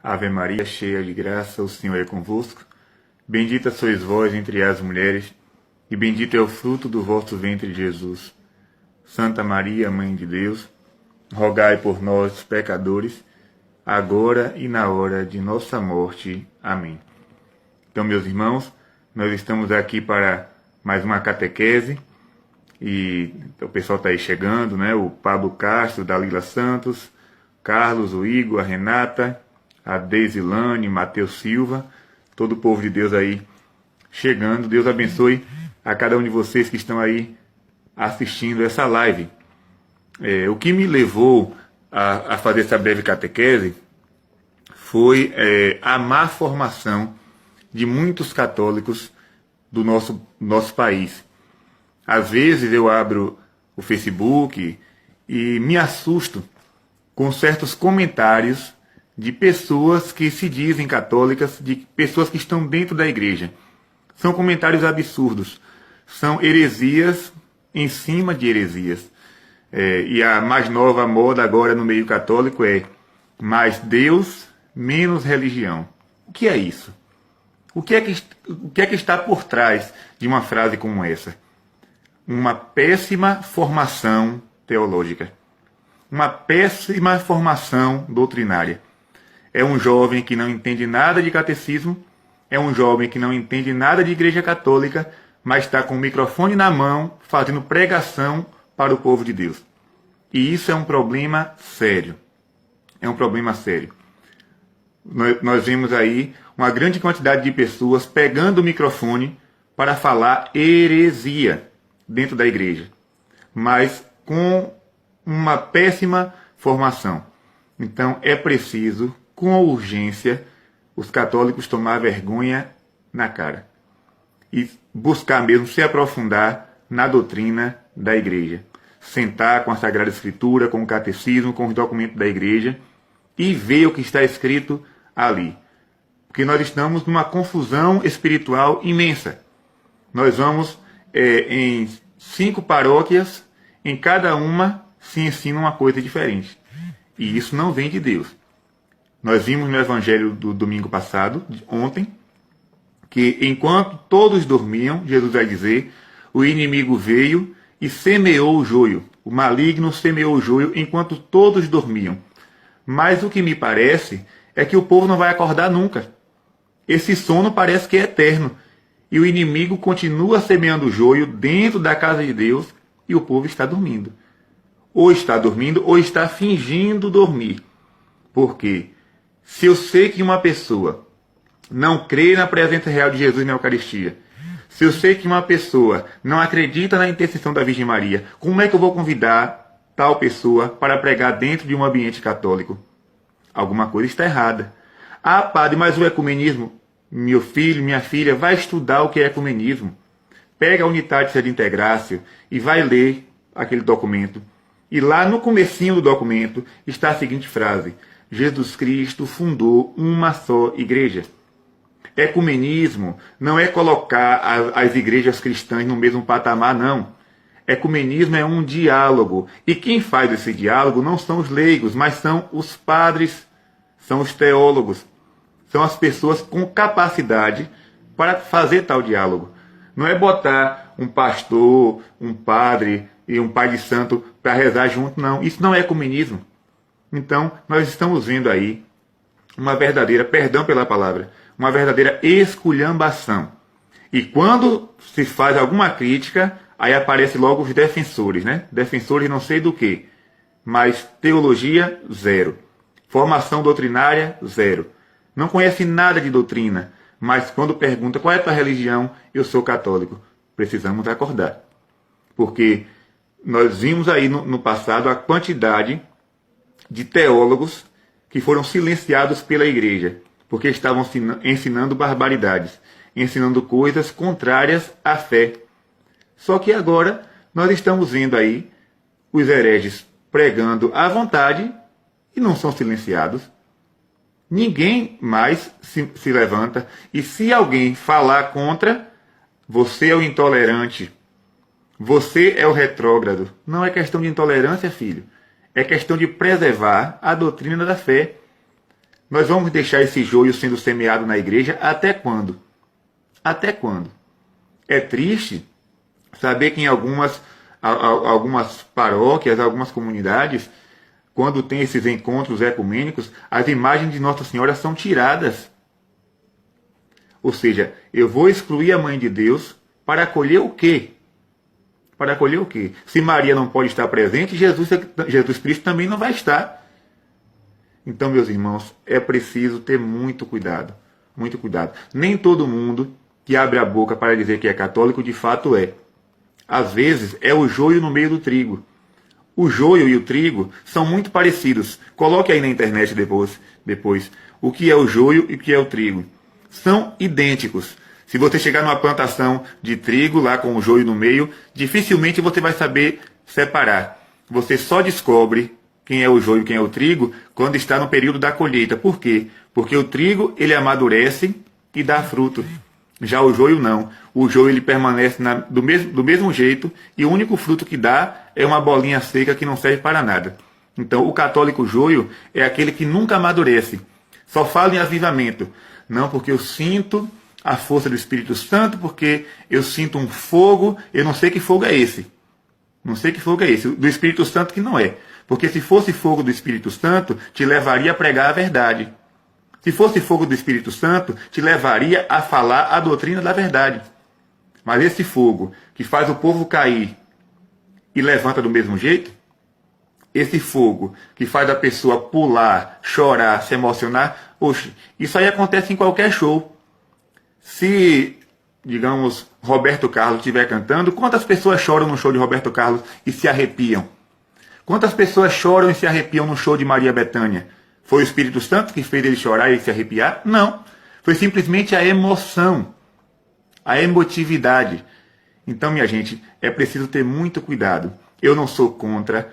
Ave Maria, cheia de graça, o Senhor é convosco. Bendita sois vós entre as mulheres, e bendito é o fruto do vosso ventre, Jesus. Santa Maria, Mãe de Deus, rogai por nós, pecadores, agora e na hora de nossa morte. Amém. Então, meus irmãos, nós estamos aqui para mais uma catequese, e o pessoal está aí chegando, né? O Pablo Castro, Dalila Santos, Carlos, o Igor, a Renata, a Deisilane, Mateus Silva, todo o povo de Deus aí chegando. Deus abençoe a cada um de vocês que estão aí assistindo essa live. O que me levou a fazer essa breve catequese foi a má formação de muitos católicos do nosso país. Às vezes eu abro o Facebook e me assusto com certos comentários de pessoas que se dizem católicas, de pessoas que estão dentro da igreja. São comentários absurdos. São heresias em cima de heresias. E a mais nova moda agora no meio católico é mais Deus, menos religião. O que é isso? O que é que está por trás de uma frase como essa? Uma péssima formação teológica. Uma péssima formação doutrinária. É um jovem que não entende nada de catecismo, é um jovem que não entende nada de igreja católica, mas está com o microfone na mão, fazendo pregação para o povo de Deus. E isso é um problema sério. É um problema sério. Nós vemos aí uma grande quantidade de pessoas pegando o microfone para falar heresia dentro da igreja, mas com uma péssima formação. Então é preciso, com urgência, os católicos tomar vergonha na cara e buscar mesmo se aprofundar na doutrina da igreja. Sentar com a Sagrada Escritura, com o catecismo, com os documentos da igreja e ver o que está escrito ali. Porque nós estamos numa confusão espiritual imensa. Nós vamos em 5 paróquias, em cada uma se ensina uma coisa diferente. E isso não vem de Deus. Nós vimos no Evangelho do domingo passado, ontem, que enquanto todos dormiam, Jesus vai dizer, o inimigo veio e semeou o joio. O maligno semeou o joio enquanto todos dormiam. Mas o que me parece é que o povo não vai acordar nunca. Esse sono parece que é eterno. E o inimigo continua semeando o joio dentro da casa de Deus e o povo está dormindo. Ou está dormindo ou está fingindo dormir. Por quê? Se eu sei que uma pessoa não crê na presença real de Jesus na Eucaristia, se eu sei que uma pessoa não acredita na intercessão da Virgem Maria, como é que eu vou convidar tal pessoa para pregar dentro de um ambiente católico? Alguma coisa está errada. Ah, padre, mas o ecumenismo? Meu filho, minha filha, vai estudar o que é ecumenismo. Pega a Unitatis Redintegratio e vai ler aquele documento. E lá no comecinho do documento está a seguinte frase: Jesus Cristo fundou uma só igreja. Ecumenismo não é colocar as igrejas cristãs no mesmo patamar, não. Ecumenismo é um diálogo. E quem faz esse diálogo não são os leigos, mas são os padres, são os teólogos. São as pessoas com capacidade para fazer tal diálogo. Não é botar um pastor, um padre e um pai de santo para rezar junto, não. Isso não é ecumenismo. Então, nós estamos vendo aí uma verdadeira, perdão pela palavra, uma verdadeira esculhambação. E quando se faz alguma crítica, aí aparecem logo os defensores, né? Defensores não sei do que, mas teologia, zero. Formação doutrinária, zero. Não conhece nada de doutrina, mas quando pergunta qual é a tua religião, eu sou católico. Precisamos acordar. Porque nós vimos aí no passado a quantidade de teólogos que foram silenciados pela igreja, porque estavam ensinando barbaridades, ensinando coisas contrárias à fé. Só que agora nós estamos vendo aí os hereges pregando à vontade e não são silenciados. Ninguém mais se levanta. E se alguém falar contra, você é o intolerante. Você é o retrógrado. Não é questão de intolerância, filho. É questão de preservar a doutrina da fé. Nós vamos deixar esse joio sendo semeado na igreja até quando? Até quando? É triste saber que em algumas paróquias, algumas comunidades, quando tem esses encontros ecumênicos, as imagens de Nossa Senhora são tiradas. Ou seja, eu vou excluir a Mãe de Deus para acolher o quê? Para acolher o quê? Se Maria não pode estar presente, Jesus Cristo também não vai estar. Então, meus irmãos, é preciso ter muito cuidado. Muito cuidado. Nem todo mundo que abre a boca para dizer que é católico, de fato é. Às vezes, é o joio no meio do trigo. O joio e o trigo são muito parecidos. Coloque aí na internet depois o que é o joio e o que é o trigo. São idênticos. Se você chegar numa plantação de trigo, lá com o joio no meio, dificilmente você vai saber separar. Você só descobre quem é o joio e quem é o trigo quando está no período da colheita. Por quê? Porque o trigo ele amadurece e dá fruto. Já o joio não. O joio ele permanece do mesmo jeito e o único fruto que dá é uma bolinha seca que não serve para nada. Então o católico joio é aquele que nunca amadurece. Só fala em avivamento. Não, porque eu sinto a força do Espírito Santo, porque eu sinto um fogo, eu não sei que fogo é esse. Não sei que fogo é esse. Do Espírito Santo que não é. Porque se fosse fogo do Espírito Santo, te levaria a pregar a verdade. Se fosse fogo do Espírito Santo, te levaria a falar a doutrina da verdade. Mas esse fogo que faz o povo cair e levanta do mesmo jeito, esse fogo que faz a pessoa pular, chorar, se emocionar, oxe, isso aí acontece em qualquer show. Se, digamos, Roberto Carlos estiver cantando, quantas pessoas choram no show de Roberto Carlos e se arrepiam? Quantas pessoas choram e se arrepiam no show de Maria Bethânia? Foi o Espírito Santo que fez ele chorar e se arrepiar? Não. Foi simplesmente a emoção, a emotividade. Então, minha gente, é preciso ter muito cuidado. Eu não sou contra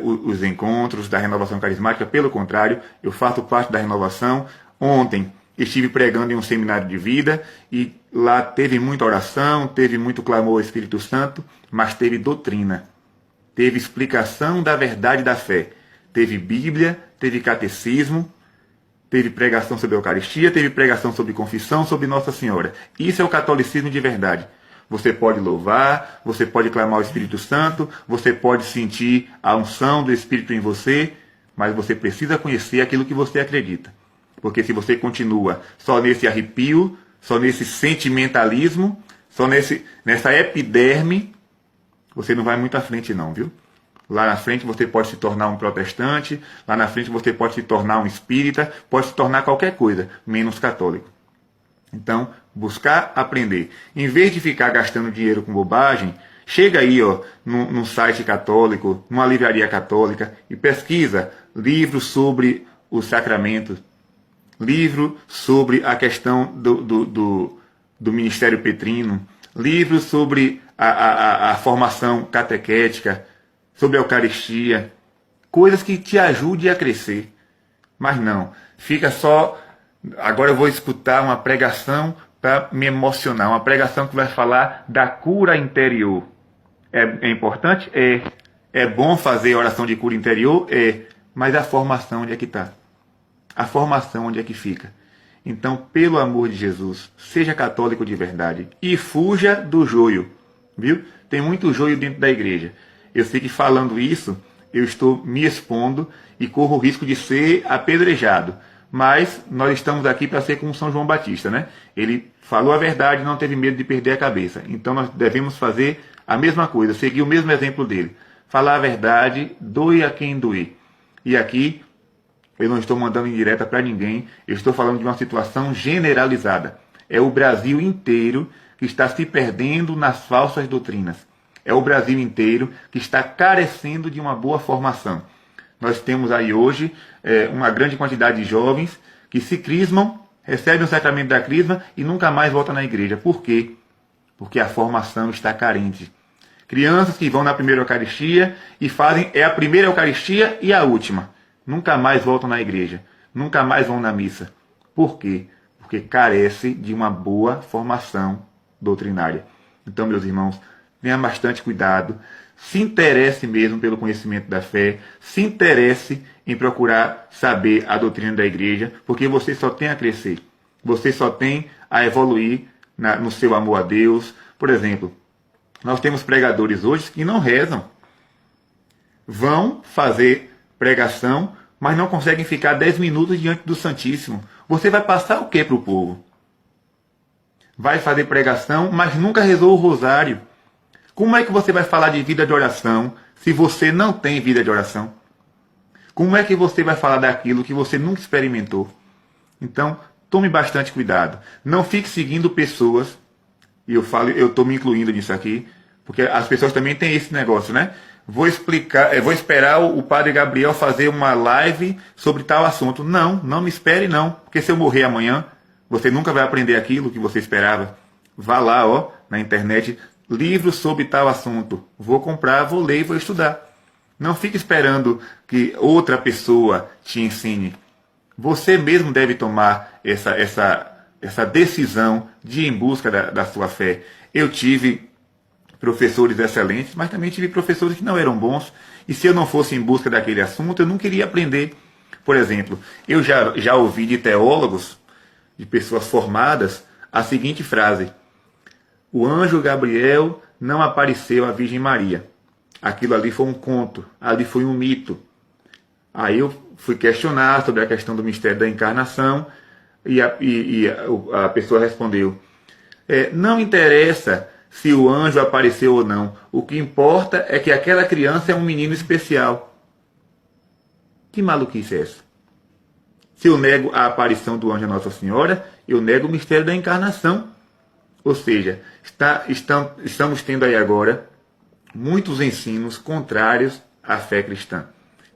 os encontros da renovação carismática, pelo contrário, eu faço parte da renovação. Ontem estive pregando em um seminário de vida e lá teve muita oração, teve muito clamor ao Espírito Santo, mas teve doutrina, teve explicação da verdade da fé, teve Bíblia, teve catecismo, teve pregação sobre a Eucaristia, teve pregação sobre confissão, sobre Nossa Senhora. Isso é o catolicismo de verdade. Você pode louvar, você pode clamar ao Espírito Santo, você pode sentir a unção do Espírito em você, mas você precisa conhecer aquilo que você acredita. Porque se você continua só nesse arrepio, só nesse sentimentalismo, só nessa epiderme, você não vai muito à frente não, viu? Lá na frente você pode se tornar um protestante, lá na frente você pode se tornar um espírita, pode se tornar qualquer coisa, menos católico. Então, buscar aprender. Em vez de ficar gastando dinheiro com bobagem, chega aí num site católico, numa livraria católica e pesquisa livros sobre os sacramentos, livro sobre a questão do ministério petrino, livros sobre a formação catequética, sobre a Eucaristia, coisas que te ajudem a crescer. Mas não, fica só, agora eu vou escutar uma pregação para me emocionar, uma pregação que vai falar da cura interior. É importante? É. É bom fazer oração de cura interior? É. Mas a formação onde é que está? A formação onde é que fica? Então, pelo amor de Jesus, seja católico de verdade e fuja do joio, viu? Tem muito joio dentro da igreja. Eu sei que falando isso, eu estou me expondo e corro o risco de ser apedrejado. Mas nós estamos aqui para ser como São João Batista, né? Ele falou a verdade, não teve medo de perder a cabeça. Então nós devemos fazer a mesma coisa, seguir o mesmo exemplo dele. Falar a verdade, doe a quem doer. E aqui, eu não estou mandando indireta para ninguém, eu estou falando de uma situação generalizada. É o Brasil inteiro que está se perdendo nas falsas doutrinas. É o Brasil inteiro que está carecendo de uma boa formação. Nós temos aí hoje uma grande quantidade de jovens que se crismam, recebem o sacramento da crisma e nunca mais voltam na igreja. Por quê? Porque a formação está carente. Crianças que vão na primeira Eucaristia e fazem a primeira Eucaristia e a última. Nunca mais voltam na igreja. Nunca mais vão na missa. Por quê? Porque carece de uma boa formação doutrinária. Então, meus irmãos, tenha bastante cuidado, se interesse mesmo pelo conhecimento da fé, se interesse em procurar saber a doutrina da igreja, porque você só tem a crescer, você só tem a evoluir no seu amor a Deus. Por exemplo, nós temos pregadores hoje que não rezam, vão fazer pregação, mas não conseguem ficar 10 minutos diante do Santíssimo. Você vai passar o que para o povo? Vai fazer pregação, mas nunca rezou o rosário. Como é que você vai falar de vida de oração se você não tem vida de oração? Como é que você vai falar daquilo que você nunca experimentou? Então, tome bastante cuidado. Não fique seguindo pessoas, e eu estou me incluindo nisso aqui, porque as pessoas também têm esse negócio, né? Vou esperar o Padre Gabriel fazer uma live sobre tal assunto. Não me espere não, porque se eu morrer amanhã, você nunca vai aprender aquilo que você esperava. Vá lá, na internet, livros sobre tal assunto. Vou comprar, vou ler e vou estudar. Não fique esperando que outra pessoa te ensine. Você mesmo deve tomar essa decisão de ir em busca da sua fé. Eu tive professores excelentes, mas também tive professores que não eram bons. E se eu não fosse em busca daquele assunto, eu não queria aprender. Por exemplo, eu já ouvi de teólogos, de pessoas formadas, a seguinte frase: o anjo Gabriel não apareceu à Virgem Maria. Aquilo ali foi um conto, ali foi um mito. Aí eu fui questionar sobre a questão do mistério da encarnação e a pessoa respondeu: não interessa se o anjo apareceu ou não, o que importa é que aquela criança é um menino especial. Que maluquice é essa? Se eu nego a aparição do anjo a Nossa Senhora, eu nego o mistério da encarnação. Ou seja, estamos tendo aí agora muitos ensinos contrários à fé cristã.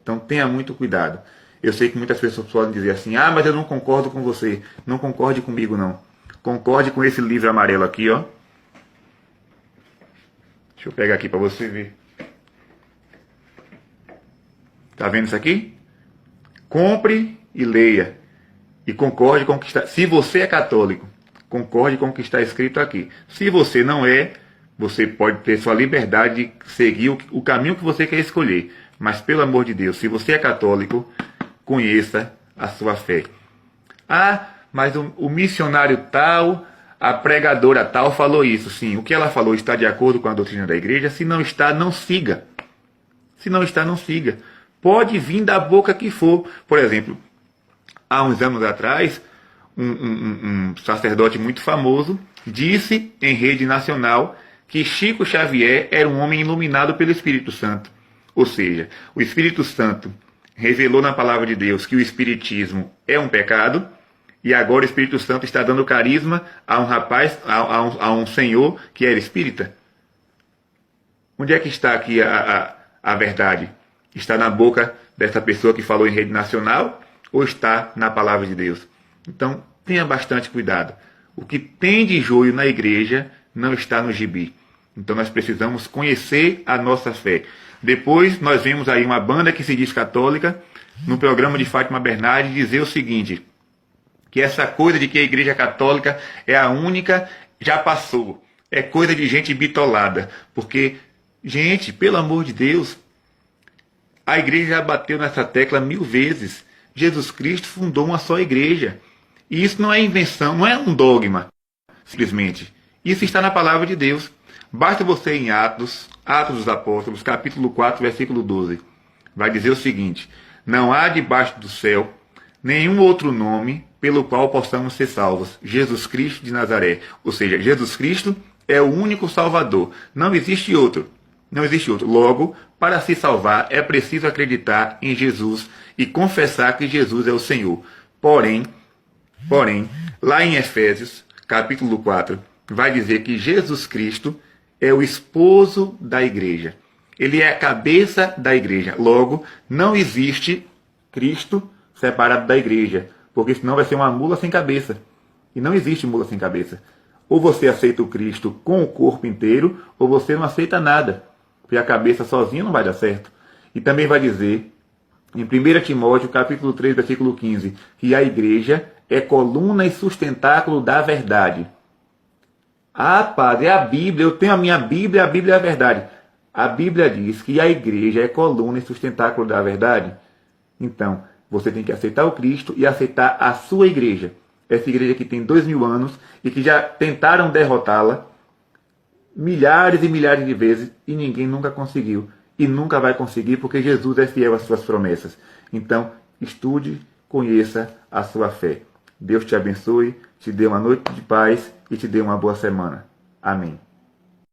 Então tenha muito cuidado. Eu sei que muitas pessoas podem dizer assim: mas eu não concordo com você. Não concorde comigo não. Concorde com esse livro amarelo aqui, ó. Deixa eu pegar aqui para você ver. Tá vendo isso aqui? Compre e leia. E concorde com o que está... Se você é católico, concorde com o que está escrito aqui. Se você não é, você pode ter sua liberdade de seguir o caminho que você quer escolher. Mas, pelo amor de Deus, se você é católico, conheça a sua fé. Mas o missionário tal, a pregadora tal falou isso. Sim, o que ela falou está de acordo com a doutrina da igreja. Se não está, não siga. Se não está, não siga. Pode vir da boca que for. Por exemplo, há uns anos atrás, um sacerdote muito famoso disse em rede nacional que Chico Xavier era um homem iluminado pelo Espírito Santo. Ou seja, o Espírito Santo revelou na palavra de Deus que o espiritismo é um pecado, e agora o Espírito Santo está dando carisma a um rapaz, a um senhor que era espírita. Onde é que está aqui a verdade? Está na boca dessa pessoa que falou em rede nacional ou está na palavra de Deus? Então, tenha bastante cuidado. O que tem de joio na igreja não está no gibi. Então, nós precisamos conhecer a nossa fé. Depois, nós vemos aí uma banda que se diz católica, no programa de Fátima Bernardes, dizer o seguinte: que essa coisa de que a igreja católica é a única, já passou. É coisa de gente bitolada. Porque, gente, pelo amor de Deus, a igreja já bateu nessa tecla 1000 vezes. Jesus Cristo fundou uma só igreja. E isso não é invenção, não é um dogma, simplesmente. Isso está na palavra de Deus. Basta você ir em Atos dos Apóstolos, capítulo 4, versículo 12. Vai dizer o seguinte: não há debaixo do céu nenhum outro nome pelo qual possamos ser salvos. Jesus Cristo de Nazaré. Ou seja, Jesus Cristo é o único Salvador. Não existe outro. Não existe outro. Logo, para se salvar, é preciso acreditar em Jesus e confessar que Jesus é o Senhor. Porém, lá em Efésios, capítulo 4, vai dizer que Jesus Cristo é o esposo da igreja. Ele é a cabeça da igreja. Logo, não existe Cristo separado da igreja, porque senão vai ser uma mula sem cabeça. E não existe mula sem cabeça. Ou você aceita o Cristo com o corpo inteiro, ou você não aceita nada. Porque a cabeça sozinha não vai dar certo. E também vai dizer, em 1 Timóteo, capítulo 3, versículo 15, que a igreja é coluna e sustentáculo da verdade. Ah, padre, é a Bíblia, eu tenho a minha Bíblia, a Bíblia é a verdade. A Bíblia diz que a igreja é coluna e sustentáculo da verdade. Então, você tem que aceitar o Cristo e aceitar a sua igreja. Essa igreja que tem 2000 anos e que já tentaram derrotá-la milhares e milhares de vezes e ninguém nunca conseguiu. E nunca vai conseguir porque Jesus é fiel às suas promessas. Então, estude, conheça a sua fé. Deus te abençoe, te dê uma noite de paz e te dê uma boa semana. Amém.